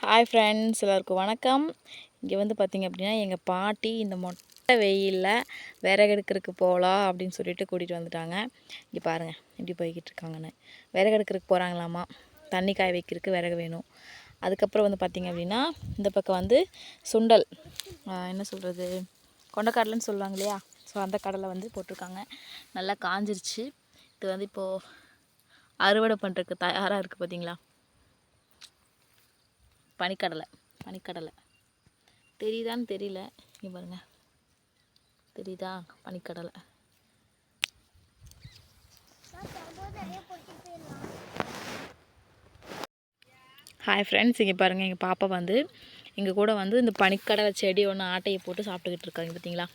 Hi friends, எல்லாருக்கும் வணக்கம். இங்கே வந்து பார்த்திங்க அப்படின்னா எங்கள் பாட்டி இந்த மொட்டை வெயிலில் விறகு எடுக்கிறதுக்கு போகலாம் அப்படின்னு சொல்லிட்டு கூட்டிகிட்டு வந்துட்டாங்க. இங்கே பாருங்கள் எப்படி போய்கிட்டு இருக்காங்கன்னு. விறகு எடுக்கிறதுக்கு போகிறாங்களாமா. தண்ணி காய வைக்கிறதுக்கு விறகு வேணும். அதுக்கப்புறம் வந்து பார்த்திங்க அப்படின்னா இந்த பக்கம் வந்து சுண்டல், என்ன சொல்கிறது, கொண்டக்கடலைன்னு சொல்லுவாங்க இல்லையா, ஸோ அந்த கடலை வந்து போட்டிருக்காங்க. நல்லா காஞ்சிருச்சு. இது வந்து இப்போது அறுவடை பண்ணுறதுக்கு தயாராக இருக்குது. பார்த்திங்களா, பனிக்கடலை தெரியுதான்னு தெரியல. இங்கே பாருங்க, தெரியுதா பனிக்கடலை. ஹாய் ஃப்ரெண்ட்ஸ், இங்கே பாருங்கள் எங்கள் பாப்பா வந்து எங்கள் கூட வந்து இந்த பனிக்கடலை செடி ஒன்று ஆட்டையை போட்டு சாப்பிட்டுக்கிட்டு இருக்காங்க. பார்த்தீங்களா,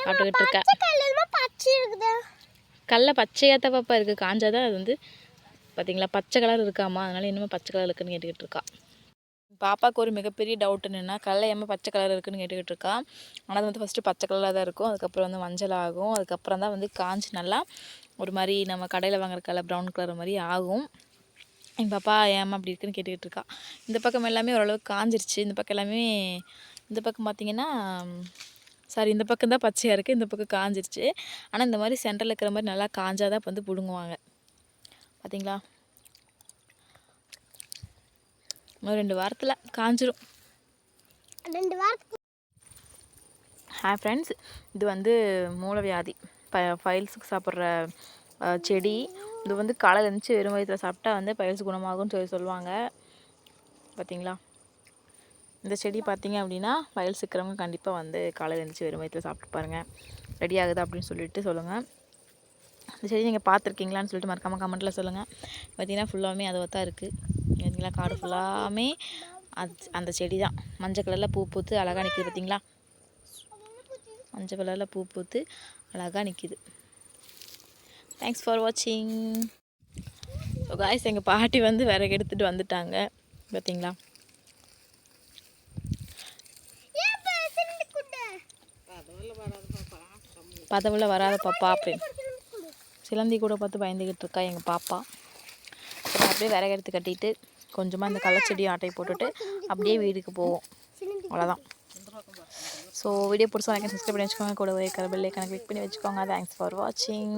சாப்பிட்டுக்கிட்டு இருக்கா. கடல பச்சையாத்த பாப்பா இருக்குது, காஞ்சாதான் அது வந்து பார்த்தீங்களா பச்சை கலர் இருக்காமா, அதனால இன்னும் பச்சை கலர் இருக்குன்னு கேட்டுக்கிட்டு இருக்கா. பாப்பாவுக்கு ஒரு மிகப்பெரிய டவுட் என்னென்னா, கடலை ஏமா பச்சை கலர் இருக்குதுன்னு கேட்டுக்கிட்டு இருக்கா. ஆனால் அது வந்து ஃபஸ்ட்டு பச்சை கலராக தான் இருக்கும், அதுக்கப்புறம் வந்து மஞ்சள் ஆகும், அதுக்கப்புறம் தான் வந்து காஞ்சி நல்லா ஒரு மாதிரி நம்ம கடையில் வாங்குற கலர் ப்ரௌன் கலர் மாதிரி ஆகும். எங்கள் பாப்பா ஏமா அப்படி இருக்குன்னு கேட்டுக்கிட்டு இருக்கா. இந்த பக்கம் எல்லாமே ஓரளவுக்கு காஞ்சிருச்சு. இந்த பக்கம் எல்லாமே, இந்த பக்கம் பார்த்திங்கன்னா இந்த பக்கம் தான் பச்சையாக இருக்குது, இந்த பக்கம் காஞ்சிருச்சு. ஆனால் இந்த மாதிரி சென்டரில் இருக்கிற மாதிரி நல்லா காஞ்சாதான் இப்போ வந்து பிடுங்குவாங்க. பார்த்திங்களா, இன்னும் 2 வாரத்தில் காஞ்சிரும். 2 வாரத்துக்கு. ஹாய் ஃப்ரெண்ட்ஸ், இது வந்து மூலவியாதி ஃபைல்ஸுக்கு சாப்பிட்ற செடி. இது வந்து காலையில் இருந்துச்சு வெறும் வயிற்றில் சாப்பிட்டா வந்து பைல்ஸ் குணமாகும்னு சொல்லுவாங்க. பார்த்திங்களா, இந்த செடி பார்த்திங்க அப்படின்னா பைல்ஸ் இருக்கிறவங்க கண்டிப்பாக வந்து காலையில் இருந்துச்சு வெறும் வயிற்றில் சாப்பிட்டு பாருங்கள், ரெடி ஆகுது அப்படின்னு சொல்லிட்டு சொல்லுங்கள். இந்த செடி நீங்கள் பார்த்துருக்கீங்களான்னு சொல்லிட்டு மறக்காமல் கமெண்ட்டில் சொல்லுங்கள். பார்த்திங்கன்னா ஃபுல்லாமே அதுவாக தான் இருக்குது. பார்த்தீங்களா, காடு ஃபுல்லாமே அந்த செடி தான். மஞ்சள் கலரில் பூ பூத்து அழகாக நிற்கிது. பார்த்திங்களா, மஞ்சள் கலரில் பூ பூத்து அழகாக நிற்கிது. தேங்க்ஸ் ஃபார் வாட்சிங். ஸோ காய்ஸ், எங்கள் பாட்டி வந்து விறகு எடுத்துகிட்டு வந்துட்டாங்க. பார்த்திங்களா, பதவியில் வராத பாப்பா அப்படின்னு சிலந்தி கூட பார்த்து பயந்துக்கிட்டு இருக்கா எங்கள் பாப்பா. அப்படியே விறகு எடுத்து கட்டிட்டு கொஞ்சமாக இந்த கள்ளச்செடியும் ஆட்டையை போட்டுட்டு அப்படியே வீட்டுக்கு போவோம். அவ்வளோதான். ஸோ வீடியோ பிடிச்சா எனக்கு சப்ஸ்கிரைப் பண்ணி வச்சுக்கோங்க. கூட இருக்கிற பெல் ஐக்கானை கிளிக் பண்ணி வச்சுக்கோங்க. தேங்க்ஸ் ஃபார் வாட்சிங்.